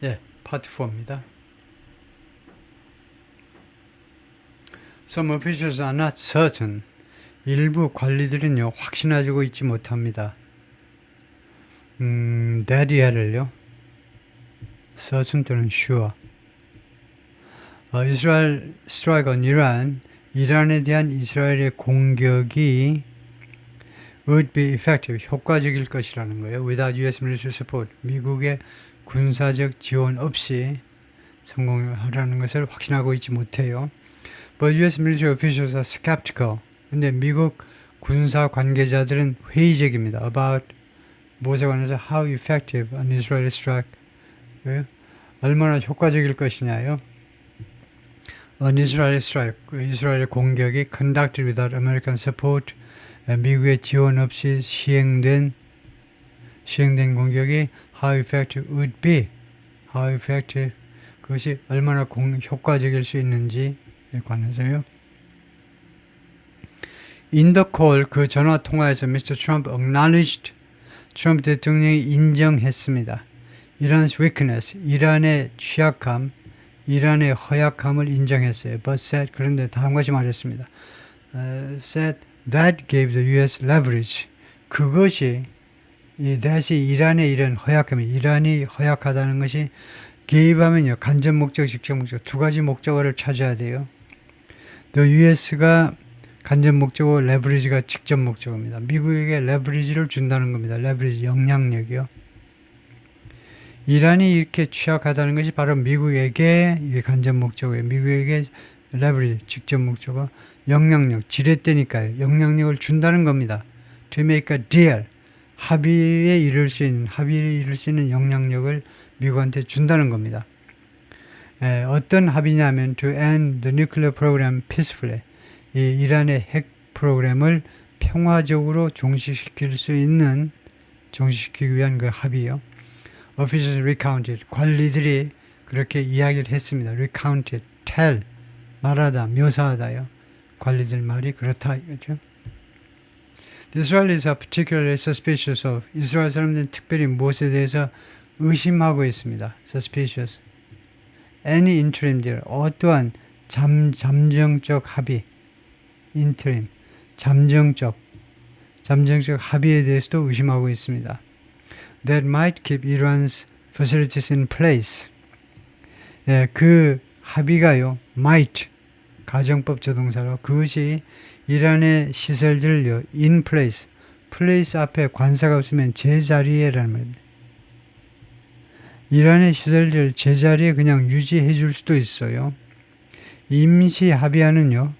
예, 파트 4입니다. Some officials are not certain. 일부 관리들은요, 확신하고 있지 못합니다. that이야를요, certain 또는 sure. 이스라엘 strike on Iran, 이란에 대한 이스라엘의 공격이 would be effective, 효과적일 것이라는 거예요. Without US military support, 미국의 군사적 지원 없이 성공하라는 것을 확신하고 있지 못해요. But US military officials are skeptical. 근데 미국 군사 관계자들은 회의적입니다. About 무엇에 관해서 how effective an Israeli strike, 얼마나 효과적일 것이냐요. An Israeli strike, 이스라엘의 공격이 conducted without American support, 미국의 지원 없이 시행된 공격이 how effective would be, how effective, 그것이 얼마나 효과적일 수 있는지에 관해서요. In the call, 그 전화 통화에서 Mr. Trump acknowledged, 트럼프 대통령이 인정했습니다. Iran's weakness, 이란의 취약함, 이란의 허약함을 인정했어요. But said, 그런데 다음 것이 말했습니다. Said that gave the U.S. leverage. 그것이 that이 이란의 이런 허약함이, 이란이 허약하다는 것이 gave하면요, 간접 목적, 직접 목적 두 가지 목적어를 찾아야 돼요. The U.S.가 간접 목적어, 레버리지가 직접 목적어입니다. 미국에게 레버리지를 준다는 겁니다. 레버리지, 영향력이요. 이란이 이렇게 취약하다는 것이 바로 미국에게, 이게 간접 목적어예요. 미국에게 레버리지, 직접 목적어, 영향력, 지렛대니까요. 영향력을 준다는 겁니다. To make a deal, 합의에 이룰 수 있는 영향력을 미국한테 준다는 겁니다. 어떤 합의냐면 to end the nuclear program peacefully, 이 이란의 핵 프로그램을 평화적으로 종식시키기 위한 그 합의요. Officials recounted, 관리들이 그렇게 이야기를 했습니다. recounted, tell, 말하다, 묘사하다요. 관리들 말이 그렇다 이거죠. The Israelis are particularly suspicious of, 이스라엘 사람들은 특별히 무엇에 대해서 의심하고 있습니다. suspicious. Any interim deal, 어떠한 잠정적 합의, interim, 잠정적 합의에 대해서도 의심하고 있습니다. That might keep Iran's facilities in place. 그 합의가요, might, 가정법 조동사로 그것이 이란의 시설들을요, in place, place 앞에 관사가 없으면 제자리에라는 말입니다. 이란의 시설들 제자리에 그냥 유지해 줄 수도 있어요. 임시 합의안은요,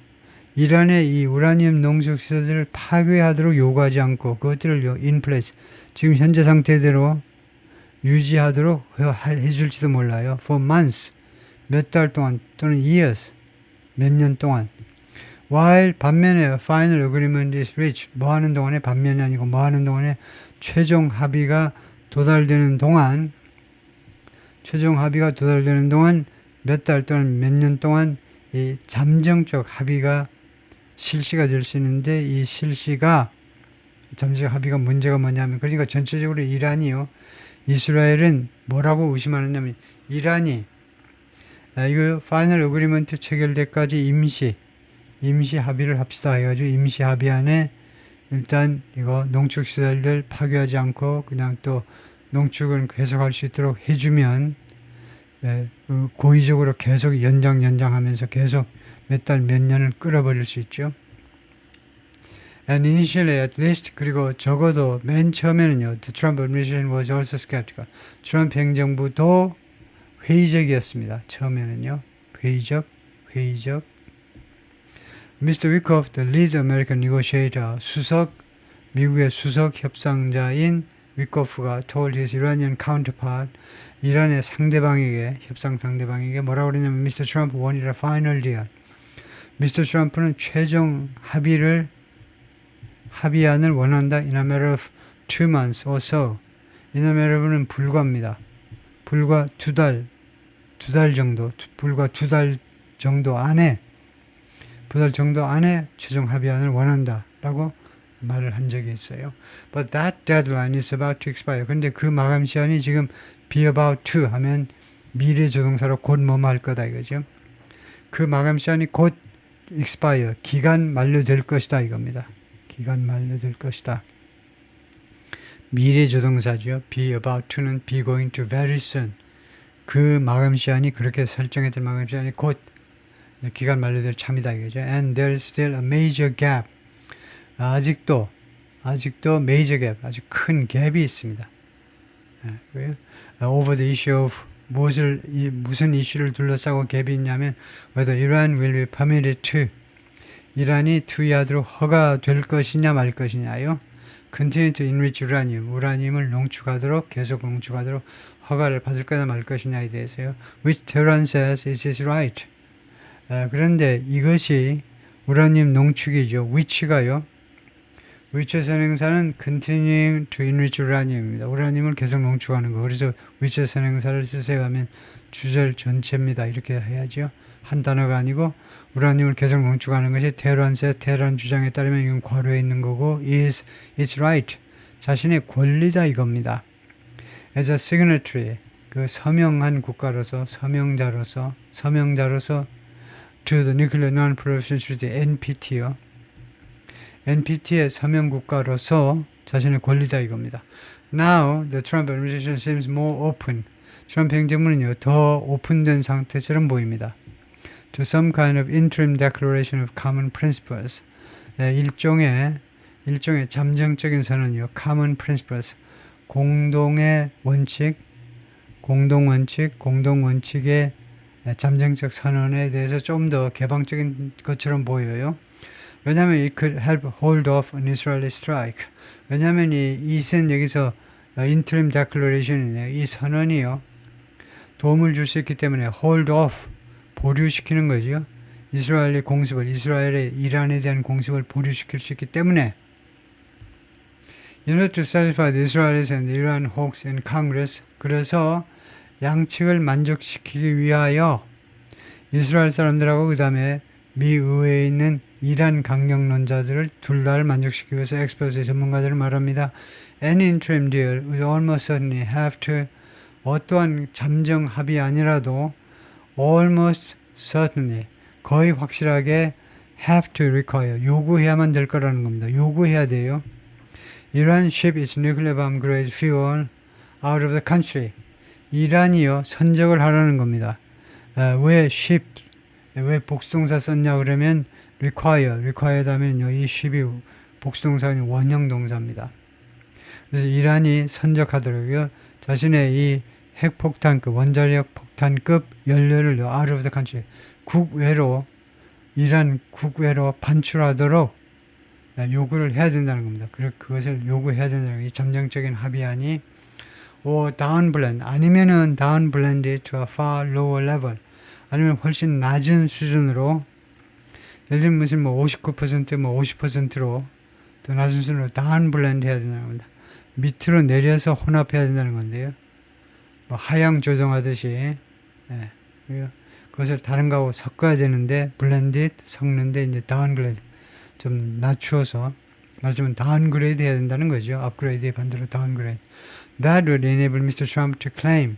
이란의 이 우라늄 농축 시설들을 파괴하도록 요구하지 않고 그것들을요, in place, 지금 현재 상태대로 유지하도록 해줄지도 몰라요. For months, 몇 달 동안 또는 years, 몇 년 동안. While 반면에 final agreement is reached, 뭐 하는 동안에, 반면이 아니고 뭐 하는 동안에 최종 합의가 도달되는 동안 몇 달 또는 몇 년 동안 이 잠정적 합의가 실시가 될 수 있는데, 이 잠정적 합의가 문제가 뭐냐면, 그러니까 전체적으로 이란이요, 이스라엘은 뭐라고 의심하느냐면, 이란이 이거 파이널 어그리먼트 체결될까지 임시 합의를 합시다 해가지고 임시 합의안에 일단 이거 농축시설들 파괴하지 않고 그냥 또 농축은 계속할 수 있도록 해주면 고의적으로 계속 연장하면서 계속 몇 달 몇 년을 끌어버릴 수 있죠. And initially at least, 그리고 적어도 맨 처음에는요, the Trump administration was also skeptical. 트럼프 행정부도 회의적이었습니다. 처음에는요, 회의적. Mr. Wickoff, the lead American negotiator, 미국의 수석 협상자인 위코프가 told his Iranian counterpart, 이란의 협상 상대방에게 뭐라고 그러냐면, Mr. Trump wanted a final deal. Mr. Trump는 최종 합의안을 원한다. In a matter of 2 months or so. In a matter of는 불과 두 달 정도 안에 최종 합의안을 원한다라고 말을 한 적이 있어요. But that deadline is about to expire. 근데 그 마감 시한이 지금 be about to 하면 미래 조동사로 곧 뭐뭐 할 거다 이거죠. 그 마감 시한이 곧 expire, 기간 만료될 것이다 이겁니다. 기간 만료될 것이다. 미래 조동사죠. be about to는 be going to very soon. 그 마감 시한이 그렇게 설정했던 마감 시한이 곧 기간 만료될 참이다 이거죠. And there is still a major gap. 아직도 major gap, 아주 큰 갭이 있습니다. Over the issue of 무슨 이슈를 둘러싸고 갭이 있냐면 whether Iran will be permitted to, 이란이 투약으로 허가될 것이냐 말 것이냐요. Continue to enrich uranium, 우라늄을 농축하도록 계속 농축하도록 허가를 받을 거냐 말 것이냐에 대해서요. Which Tehran says it is right. 그런데 이것이 우라늄 농축이죠. which가요. which의 선행사는 continuing to enrich uranium입니다. 우라늄을 계속 농축하는 거. 그래서 which의 선행사를 쓰세요 하면 주절 전체입니다. 이렇게 해야죠. 한 단어가 아니고 우라늄을 계속 농축하는 것이 테헤란 주장에 따르면 이건 괄호에 있는 거고 is it's right. 자신의 권리다 이겁니다. As a signatory, 그 서명한 국가로서 서명자로서 to the Nuclear Non-Proliferation Treaty NPT요. NPT의 서명 국가로서 자신의 권리다 이겁니다. Now the Trump administration seems more open. 트럼프 행정부는요 더 오픈된 상태처럼 보입니다. To some kind of interim declaration of common principles. 일종의 잠정적인 선언이요. common principles. 공동의 원칙, 공동원칙의 잠정적 선언에 대해서 좀 더 개방적인 것처럼 보여요. 왜냐하면 it could help hold off an Israeli strike. 왜냐하면 이것은 여기서 interim declaration이네요. 이 선언이요. 도움을 줄 수 있기 때문에 hold off, 보류시키는 거죠. 이스라엘의 공습을, 이란에 대한 공습을 보류시킬 수 있기 때문에 in order to satisfy the Israelis and the Iran hawks in Congress, 그래서 양측을 만족시키기 위하여 이스라엘 사람들하고 그 다음에 미 의회에 있는 이란 강경론자들을 둘 다를 만족시키기 위해서 엑스퍼트의 전문가들을 말합니다. Any interim deal would almost certainly have to, 어떠한 잠정 합의 아니라도 almost certainly, 거의 확실하게 have to require, 요구해야만 될 거라는 겁니다. 요구해야 돼요. Iran ship its nuclear bomb grade fuel out of the country. 이란이요 선적을 하라는 겁니다. 왜 ship, 왜 복수동사 썼냐 그러면 require 하면요 이 ship이 복수동사는 원형 동사입니다. 그래서 이란이 선적하도록요 자신의 이 핵폭탄급, 원자력 폭탄급 연료를 out of the country, 이란 국외로 반출하도록 요구를 해야 된다는 겁니다. 그것을 요구해야 된다는 거예요. 이 잠정적인 합의안이 or downblend, 아니면은 downblend it to a far lower level, 아니면 훨씬 낮은 수준으로, 예를 들면 무슨 59% 50%로 더 낮은 수준으로 downblend 해야 된다는 겁니다. 밑으로 내려서 혼합해야 된다는 건데요. 하향 조정하듯이 그것을 다른 거하고 섞어야 되는데 blend it, 섞는데 이제 downgrade, 좀 낮추어서 말하자면 downgrade 해야 된다는 거죠. upgrade의 반대로 downgrade. That would enable Mr. Trump to claim.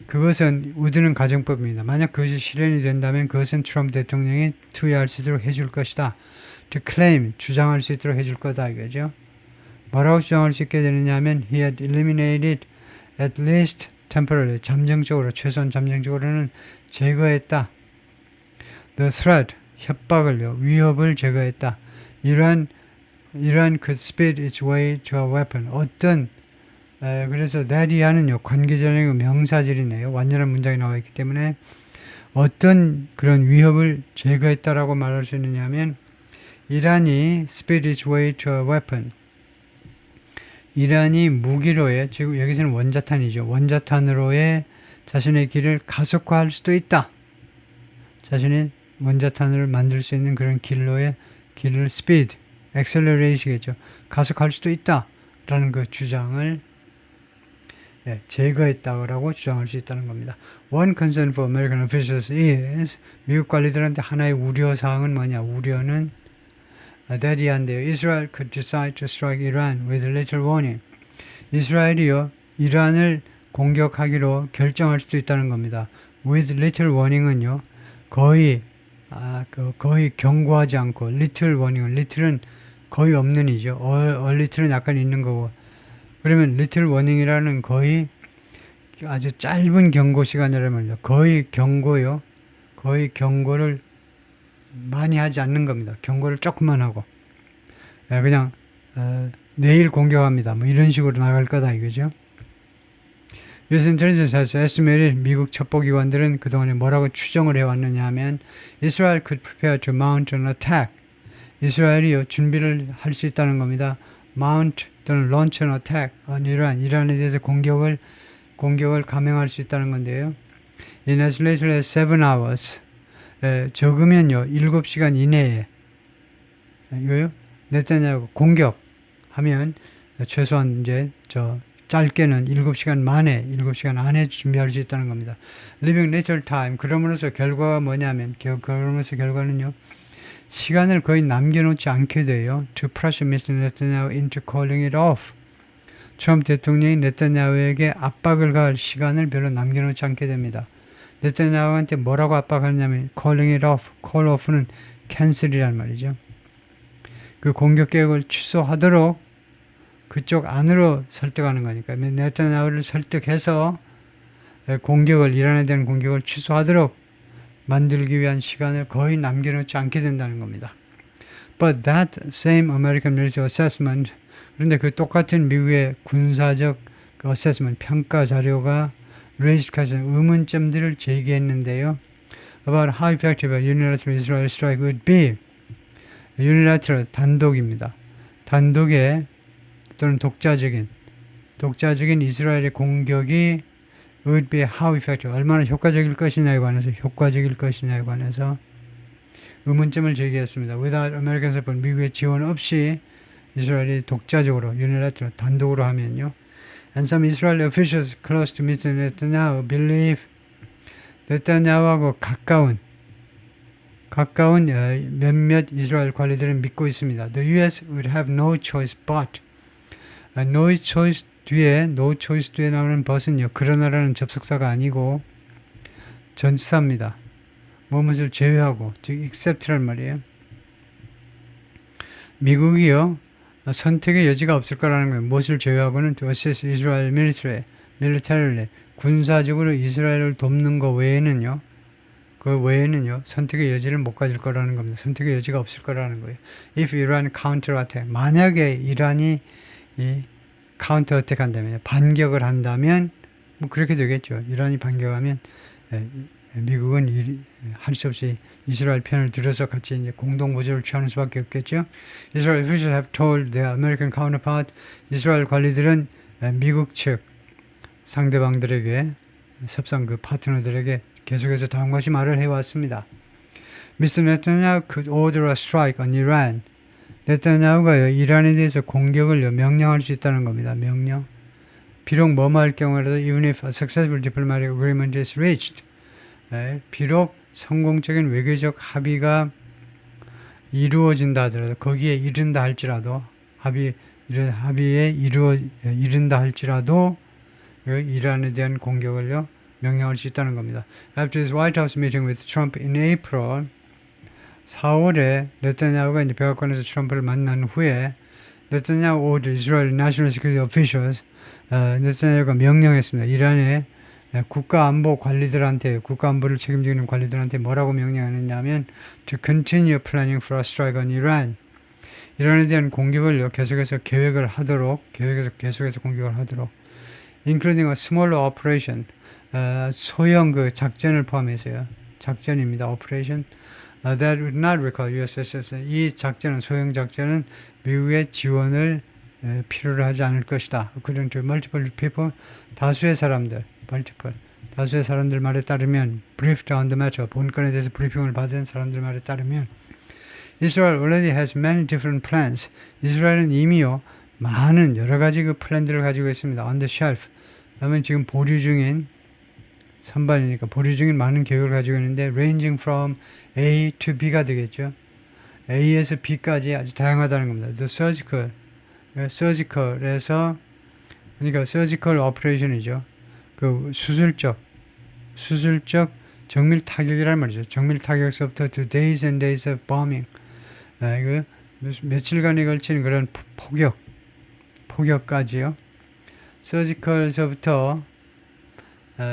그것은 우드는 가정법입니다. 만약 그것이 실현이 된다면 그것은 트럼프 대통령이 투여할 수 있도록 해줄 것이다. To claim, 주장할 수 있도록 해줄 거다 이거죠. 뭐라고 주장할 수 있게 되느냐 하면 he had eliminated at least temporarily, 잠정적으로, 최소한 잠정적으로는 제거했다. The threat, 협박을요, 위협을 제거했다. Iran could speed its way to a weapon. 그래서 that이 하는요, 관계자의 명사절이네요. 완전한 문장이 나와 있기 때문에 어떤 그런 위협을 제거했다라고 말할 수 있느냐 하면 이란이 speed its way to a weapon. 이란이 무기로의, 지금 여기서는 원자탄이죠. 원자탄으로의 자신의 길을 가속화할 수도 있다. 자신의 원자탄을 만들 수 있는 그런 길로의 길을 speed, acceleration이겠죠. 가속할 수도 있다. 라는 그 주장을 제거했다고 주장할 수 있다는 겁니다. One concern for American officials is, 미국 관리들한테 하나의 우려사항은 뭐냐? 우려는 that이 한데요. Israel could decide to strike Iran with little warning. 이스라엘이요, 이란을 공격하기로 결정할 수도 있다는 겁니다. With little warning은요, 거의 거의 경고하지 않고, little warning은 little은 거의 없는 이죠. little은 약간 있는 거고. 그러면 little warning이라는 거의 아주 짧은 경고 시간이라는 말이죠. 거의 경고요. 거의 경고를 많이 하지 않는 겁니다. 경고를 조금만 하고. 그냥 내일 공격합니다. 뭐 이런 식으로 나갈 거다 이거죠. US intelligence estimated 미국 첩보기관들은 그동안에 뭐라고 추정을 해왔느냐 하면 Israel could prepare to mount an attack. 이스라엘이요 준비를 할 수 있다는 겁니다. mount 또는 launch an attack on Iran. 이란에 대해서 공격을 감행할 수 있다는 건데요. In as little as 7 hours. 적으면요 7시간 이내에 이거요. 네타냐후 공격하면 최소한 이제 짧게는 7시간 만에 7시간 안에 준비할 수 있다는 겁니다. Leaving little time. 그러므로서 결과가 뭐냐면 그러면서 결과는요. 시간을 거의 남겨놓지 않게 돼요. To pressure Mr. Netanyahu into calling it off. 트럼프 대통령이 네타냐후에게 압박을 가할 시간을 별로 남겨놓지 않게 됩니다. 네타냐후한테 뭐라고 압박하냐면 calling it off. call off는 cancel이란 말이죠. 그 공격 계획을 취소하도록 그쪽 안으로 설득하는 거니까 네타냐후를 설득해서 이란에 대한 공격을 취소하도록 만들기 위한 시간을 거의 남겨놓지 않게 된다는 겁니다. But that same American military assessment, 그런데 그 똑같은 미국의 군사적 assessment, 평가 자료가 raised 의문점들을 제기했는데요. About how effective a unilateral Israel strike would be. unilateral 단독입니다. 단독의 또는 독자적인 이스라엘의 공격이 would be how effective, 얼마나 효과적일 것이냐에 관해서 의문점을 제기했습니다. Without American support, 미국의 지원 없이 이스라엘이 독자적으로 unilateral 단독으로 하면요. And some Israeli officials close to Mr. Netanyahu believe 네타냐후하고 가까운 몇몇 이스라엘 관리들은 믿고 있습니다. The U.S. would have no choice but. no choice 뒤에 나오는 but은요. 그러나라는 접속사가 아니고 전치사입니다. 무엇을 제외하고, 즉 except란 말이에요. 미국이요. 선택의 여지가 없을 거라는 거예요. 무엇을 제외하고는 to assist Israel militarily. 군사적으로 이스라엘을 돕는 거 외에는요. 선택의 여지를 못 가질 거라는 겁니다. 선택의 여지가 없을 거라는 거예요. If Iran counter attack. 만약에 이란이 카운터 어택 한다면, 반격을 한다면, 뭐 그렇게 되겠죠. 이란이 반격하면, 미국은 할 수 없이 이스라엘 편을 들어서 같이 이제 공동보조를 취하는 수밖에 없겠죠. Israel officials have told their American counterpart, 이스라엘 관리들은 미국 측 상대방들에게, 협상 파트너들에게 계속해서 다음과 같이 말을 해왔습니다. Mr. Netanyahu could order a strike on Iran. 네타냐후가요, 이란에 대해서 공격을 명령할 수 있다는 겁니다. 명령. 비록 뭐뭐 할 경우라도 even if a successful diplomatic agreement is reached. 비록 성공적인 외교적 합의가 이루어진다 하더라도, 거기에 이른다 할지라도, 합의에 이른다 할지라도 이란에 대한 공격을요 명령할 수 있다는 겁니다. After his White House meeting with Trump in April, 4월에 네타냐후가 이제 백악관에서 트럼프를 만난 후에 네타냐후 ordered Israel National Security Officials, 네타냐후가 명령했습니다. 이란의 국가안보를 책임지는 관리들한테 뭐라고 명령하느냐면 to continue planning for a strike on Iran. 이란에 대한 공격을 계속해서 공격을 하도록, including a smaller operation, 소형 작전을 포함해서요. 작전입니다. operation. That would not require U.S. assistance. 이 소형 작전은 미국의 지원을 필요로 하지 않을 것이다. According to multiple people, 다수의 사람들 말에 따르면, briefed on the matter, 본건에 대해서 브리핑을 받은 사람들 말에 따르면, Israel already has many different plans. 이스라엘은 이미요, 많은 여러 가지 플랜들을 가지고 있습니다. On the shelf. 그다음에 지금 보류 중인 많은 계획을 가지고 있는데, ranging from A to B가 되겠죠. A에서 B까지 아주 다양하다는 겁니다. The surgical에서, 그러니까 surgical operation이죠. 그 수술적 정밀 타격이란 말이죠. 정밀 타격서부터 to days and days of bombing. 이거 며칠간에 걸친 그런 폭격까지요. 서지컬서부터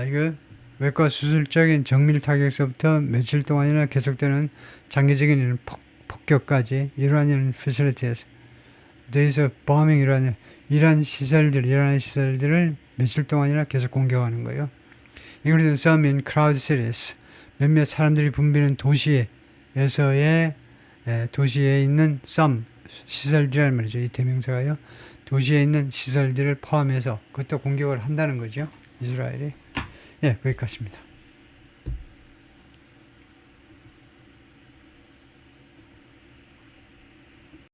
이거 외과 수술적인 정밀 타격서부터 며칠 동안이나 계속되는 장기적인 폭격까지 이러한 facilities, days of bombing 이러한 시설들을 며칠 동안이나 계속 공격하는 거예요. Including some in crowd cities, 몇몇 사람들이 붐비는 도시에 있는 some 시설들이란 말이죠. 이 대명사가요. 도시에 있는 시설들을 포함해서 그것도 공격을 한다는 거죠. 이스라엘이. 예, 거기까지입니다.